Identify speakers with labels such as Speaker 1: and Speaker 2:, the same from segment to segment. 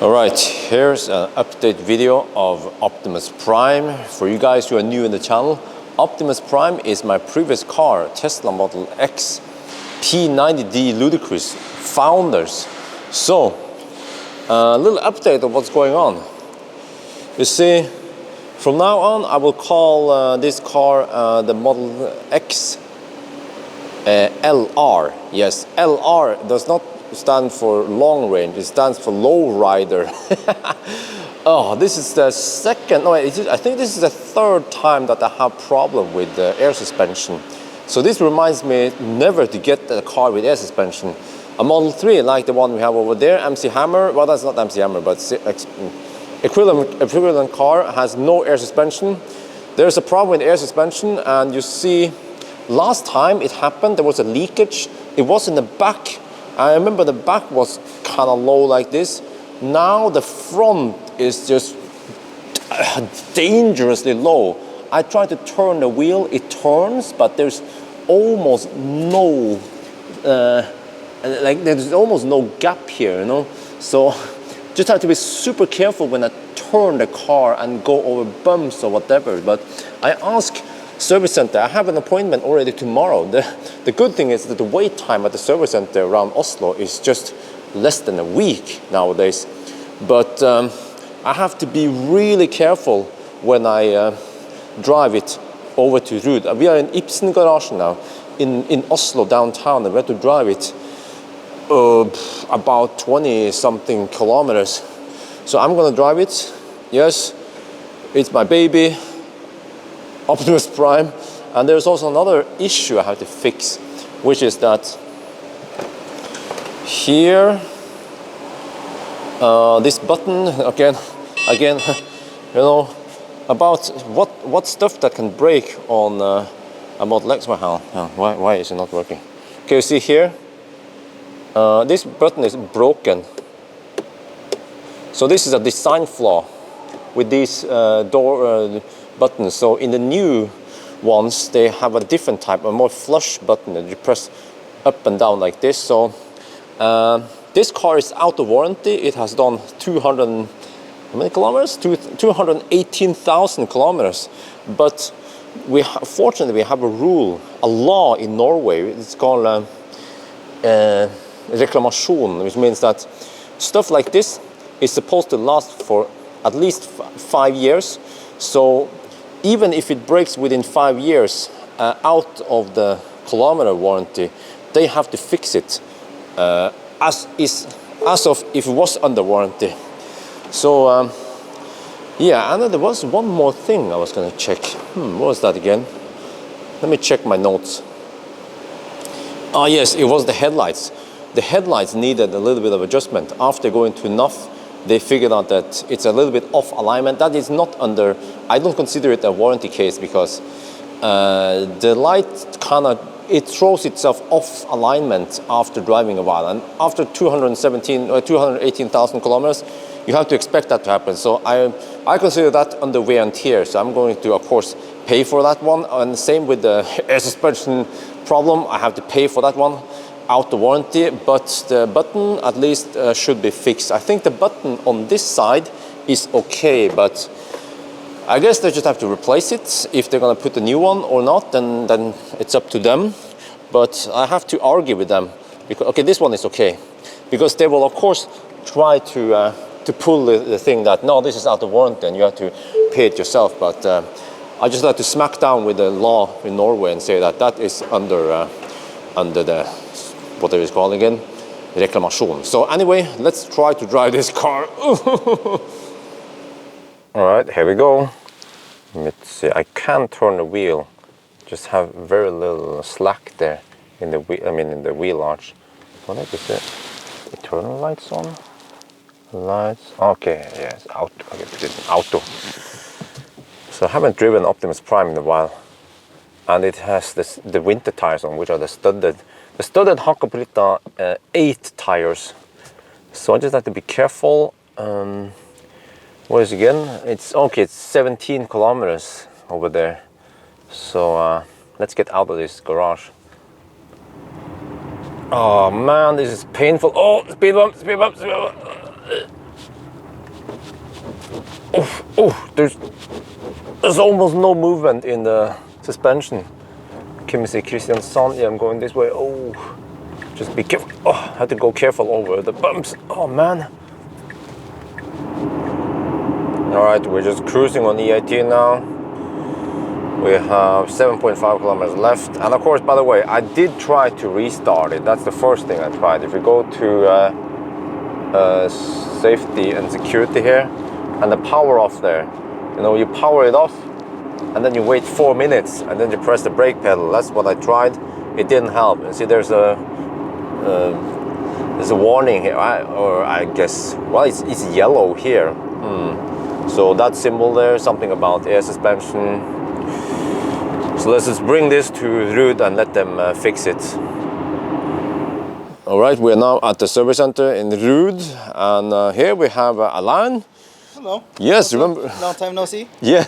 Speaker 1: Alright, here's an update video of Optimus Prime. For you guys who are new in the channel, Optimus Prime is my previous car, Tesla Model X P90D Ludicrous founders. So, a little update of what's going on. You see, from now on I will call this car the Model X LR. Yes, LR does not stand for long range, it stands for low rider. Oh, this is the second, no, I think this is the third time that I have problem with the air suspension. So this reminds me never to get a car with air suspension. A Model 3 like the one we have over there, MC Hammer, well that's not MC Hammer, but equivalent car has no air suspension. There's a problem with air suspension, and you see last time it happened there was a leakage. It was in the back. I remember the back was kind of low like this. Now the front is just dangerously low. I try to turn the wheel, it turns, but there's almost no, there's almost no gap here, you know. So just have to be super careful when I turn the car and go over bumps or whatever. But I ask service center, I have an appointment already tomorrow. The good thing is that the wait time at the service center around Oslo is just less than a week nowadays. But I have to be really careful when I drive it over to Rud. We are in Ibsen garage now in Oslo downtown, and we have to drive it about 20 something kilometers. So I'm gonna drive it. Yes, it's my baby, Optimus Prime. And there's also another issue I have to fix, which is that here, this button, again, you know, about what stuff that can break on a Model X. Why is it not working? Okay, you see here, this button is broken. So this is a design flaw with these door buttons. So in the new ones, they have a different type, a more flush button that you press up and down like this. So this car is out of warranty. It has done 200, how many kilometers? 218,000 kilometers. But fortunately, we have a rule, a law in Norway. It's called reklamasjon, which means that stuff like this is supposed to last for at least 5 years. So even if it breaks within 5 years out of the kilometer warranty, they have to fix it as of if it was under warranty. So yeah, and then there was one more thing I was going to check. What was that again? Let me check my notes. Ah yes, it was the headlights. The headlights needed a little bit of adjustment. After going to NAF, they figured out that it's a little bit off alignment. That is not under, I don't consider it a warranty case, because the light it throws itself off alignment after driving a while. And after 218,000 kilometers, you have to expect that to happen. So I consider that under wear and tear. So I'm going to, of course, pay for that one. And same with the air suspension problem, I have to pay for that one out the warranty, but the button at least should be fixed. I think the button on this side is okay, but I guess they just have to replace it. If they're gonna put a new one or not, then it's up to them. But I have to argue with them, because okay, this one is okay, because they will of course try to pull the thing that no, this is out of warranty and you have to pay it yourself. But I just like to smack down with the law in Norway and say that that is under the, what it is called again, reklamasjon. So anyway, let's try to drive this car. All right, here we go. Let's see, I can turn the wheel, just have very little slack there in the wheel, in the wheel arch. What is it? Internal lights on? Lights, okay, yes, auto, okay, put it in auto. So I haven't driven Optimus Prime in a while, and it has the winter tires on, which are the studded Hakkapeliitta 8 tires. So I just have to be careful. What is it again? It's okay, it's 17 kilometers over there. So let's get out of this garage. Oh man, this is painful. Oh, speed bump, speed bump, speed bump. There's almost no movement in the suspension. Can you see Kristiansand? Yeah, I'm going this way. Oh, just be careful. Oh, I have to go careful over the bumps. Oh man. All right, we're just cruising on E18 now. We have 7.5 kilometers left. And of course, by the way, I did try to restart it. That's the first thing I tried. If you go to safety and security here, and the power off there, you know, you power it off, and then you wait 4 minutes, and then you press the brake pedal. That's what I tried. It didn't help. You see, there's a warning here, or I guess, well, it's yellow here. So that symbol there, something about air suspension. So let's just bring this to Rud and let them fix it. All right, we're now at the service center in Rud, and here we have Alain.
Speaker 2: Hello.
Speaker 1: Yes, remember?
Speaker 2: Long time no see.
Speaker 1: Yeah.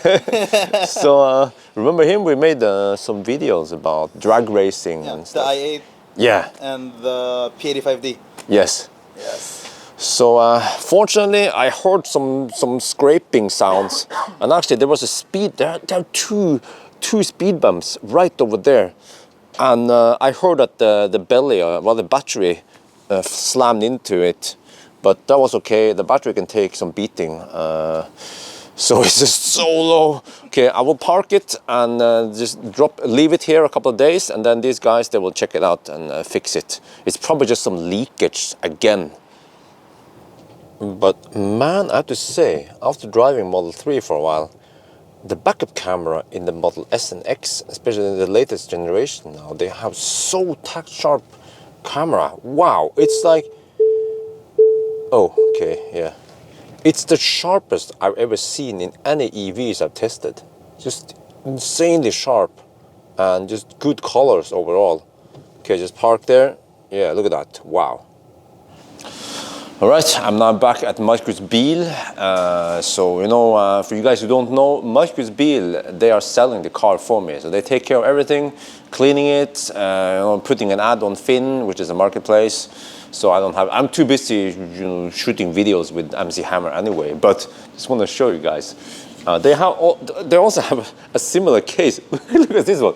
Speaker 1: So remember him? We made some videos about drag racing and stuff.
Speaker 2: The i8.
Speaker 1: Yeah.
Speaker 2: And the P85D.
Speaker 1: Yes.
Speaker 2: Yes.
Speaker 1: So fortunately, I heard some scraping sounds, and actually there was a speed. There are two speed bumps right over there, and I heard that the belly, the battery, slammed into it. But that was okay. The battery can take some beating. So it's just so low. Okay, I will park it and just leave it here a couple of days, and then these guys, they will check it out and fix it. It's probably just some leakage again. But man, I have to say, after driving Model 3 for a while, the backup camera in the Model S and X, especially in the latest generation now, they have so tack sharp camera. Wow, it's like, oh, okay, yeah. It's the sharpest I've ever seen in any EVs I've tested. Just insanely sharp and just good colors overall. Okay, just park there. Yeah, look at that, wow. All right, I'm now back at Markus Bil. So, you know, for you guys who don't know, Markus Bil, they are selling the car for me. So they take care of everything, cleaning it, you know, putting an ad on Finn, which is a marketplace. So I'm too busy, you know, shooting videos with MC Hammer anyway. But just want to show you guys. They also have a similar case. Look at this one.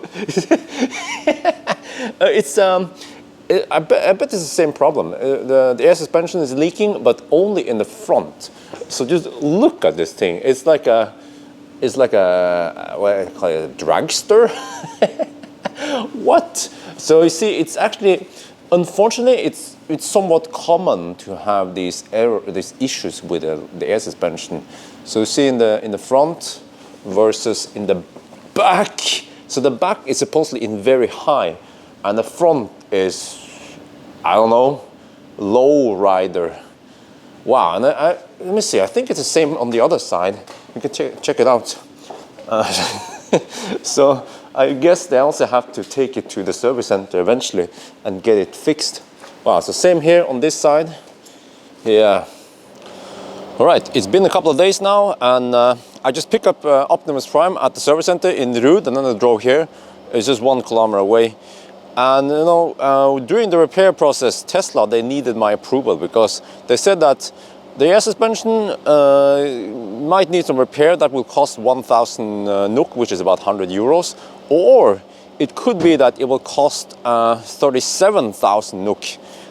Speaker 1: I bet it's the same problem. The air suspension is leaking, but only in the front. So just look at this thing. It's like a what do you call it, a dragster? What? So you see, it's actually, unfortunately, it's somewhat common to have these issues with the air suspension. So you see in the front versus in the back. So the back is supposedly in very high, and the front is, I don't know, low rider. Wow, and let me see, I think it's the same on the other side. You can check it out. So I guess they also have to take it to the service center eventually and get it fixed. Wow, so same here on this side. Yeah. All right, it's been a couple of days now, and I just picked up Optimus Prime at the service center in Rud, and then I drove here. It's just 1 kilometer away. And you know, during the repair process, Tesla, they needed my approval because they said that the air suspension might need some repair that will cost 1,000 NOK, which is about 100 euros. Or it could be that it will cost 37,000 NOK,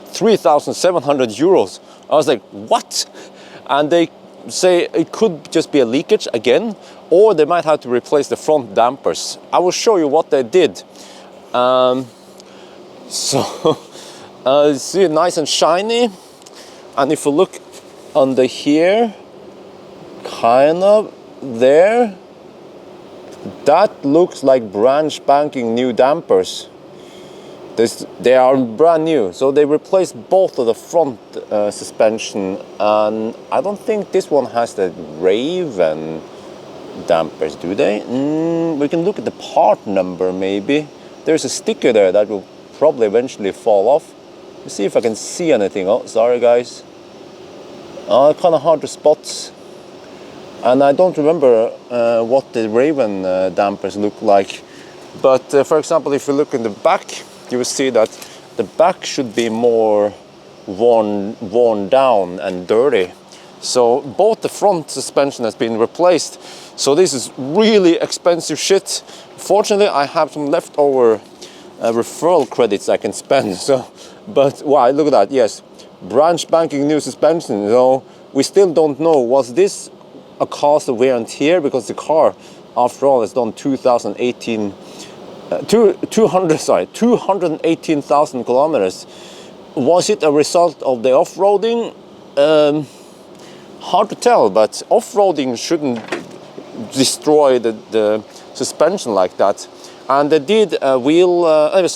Speaker 1: 3,700 euros. I was like, what? And they say it could just be a leakage again, or they might have to replace the front dampers. I will show you what they did. So, see it nice and shiny, and if you look under here, kind of there, that looks like brand spanking new dampers. They are brand new, so they replaced both of the front suspension, and I don't think this one has the Raven dampers, do they? We can look at the part number maybe. There's a sticker there that will probably eventually fall off. Let's see if I can see anything. Oh, sorry guys. Kind of hard to spot. And I don't remember what the Raven dampers look like. But for example, if you look in the back, you will see that the back should be more worn down and dirty. So both the front suspension has been replaced. So this is really expensive shit. Fortunately, I have some leftover referral credits I can spend. So, but wow, look at that. Yes, branch banking new suspension. So we still don't know, was this a cause of wear and tear, because the car, after all, has done 218,000 kilometers. Was it a result of the off-roading? Hard to tell, but off-roading shouldn't destroy the suspension like that. And they did a wheel,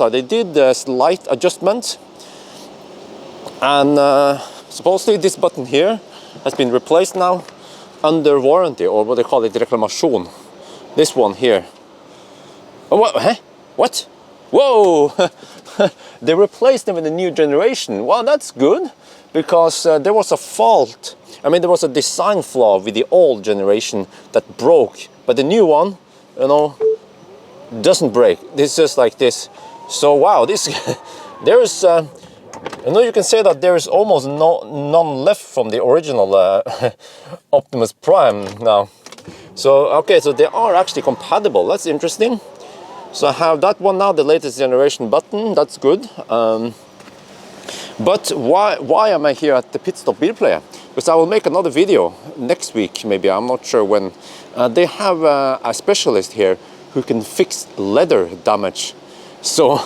Speaker 1: they did a slight adjustment, and supposedly this button here has been replaced now under warranty, or what they call it, reclamation. This one here. Oh, what? Huh? What? Whoa! They replaced them with a new generation. Well, that's good, because there was a fault. I mean, there was a design flaw with the old generation that broke, but the new one, you know, doesn't break. It's just like this. So wow, this there is. You know, you can say that there is almost none left from the original Optimus Prime now. So okay, so they are actually compatible. That's interesting. So I have that one now, the latest generation button. That's good. But why am I here at the Pit Stop Beer Player? Because I will make another video next week, maybe. I'm not sure when. They have a specialist here who can fix leather damage. So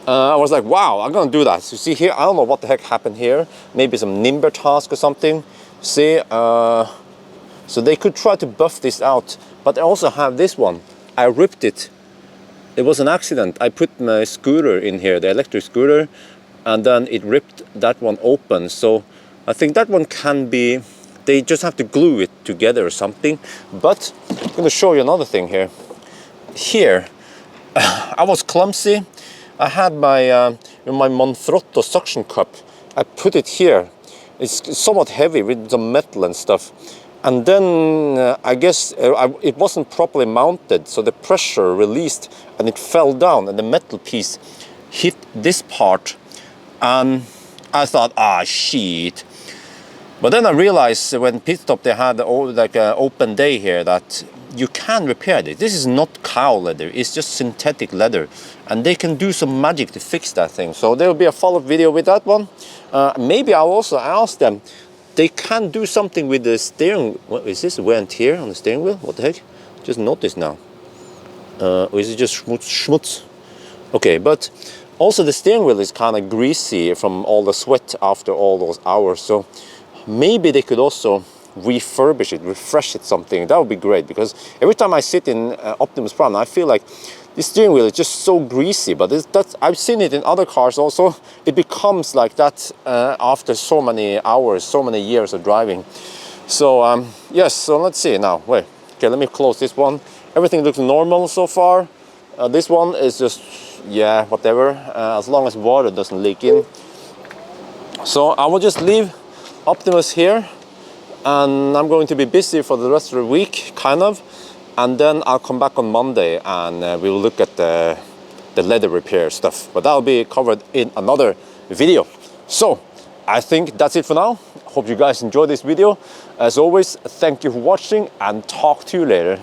Speaker 1: I was like, wow, I'm gonna do that. So see here, I don't know what the heck happened here. Maybe some nimber task or something. See, so they could try to buff this out. But I also have this one. I ripped it. It was an accident. I put my scooter in here, the electric scooter, and then it ripped that one open. So I think that one can be, they just have to glue it together or something. But I'm gonna show you another thing here. Here, I was clumsy. I had my my Manfrotto suction cup. I put it here. It's somewhat heavy with some metal and stuff. And then I guess it wasn't properly mounted, so the pressure released and it fell down, and the metal piece hit this part. And I thought, ah, shit. But then I realized when Pit Stop they had like an open day here that you can repair this. This is not cow leather, it's just synthetic leather. And they can do some magic to fix that thing. So there will be a follow-up video with that one. Maybe I'll also ask them, they can do something with the steering. What is this, wear and tear on the steering wheel? What the heck? Just noticed now. Or is it just schmutz? Okay, but also the steering wheel is kind of greasy from all the sweat after all those hours. So maybe they could also refurbish it, refresh it something. That would be great, because every time I sit in Optimus Prime, I feel like the steering wheel is just so greasy. But I've seen it in other cars also. It becomes like that after so many hours, so many years of driving. So yes, so let's see now. Wait, okay, let me close this one. Everything looks normal so far. This one is just, yeah, whatever, as long as water doesn't leak in. So I will just leave Optimus here, and I'm going to be busy for the rest of the week, kind of. And then I'll come back on Monday and we will look at the leather repair stuff. But that'll be covered in another video. So I think that's it for now. Hope you guys enjoyed this video. As always, thank you for watching, and talk to you later.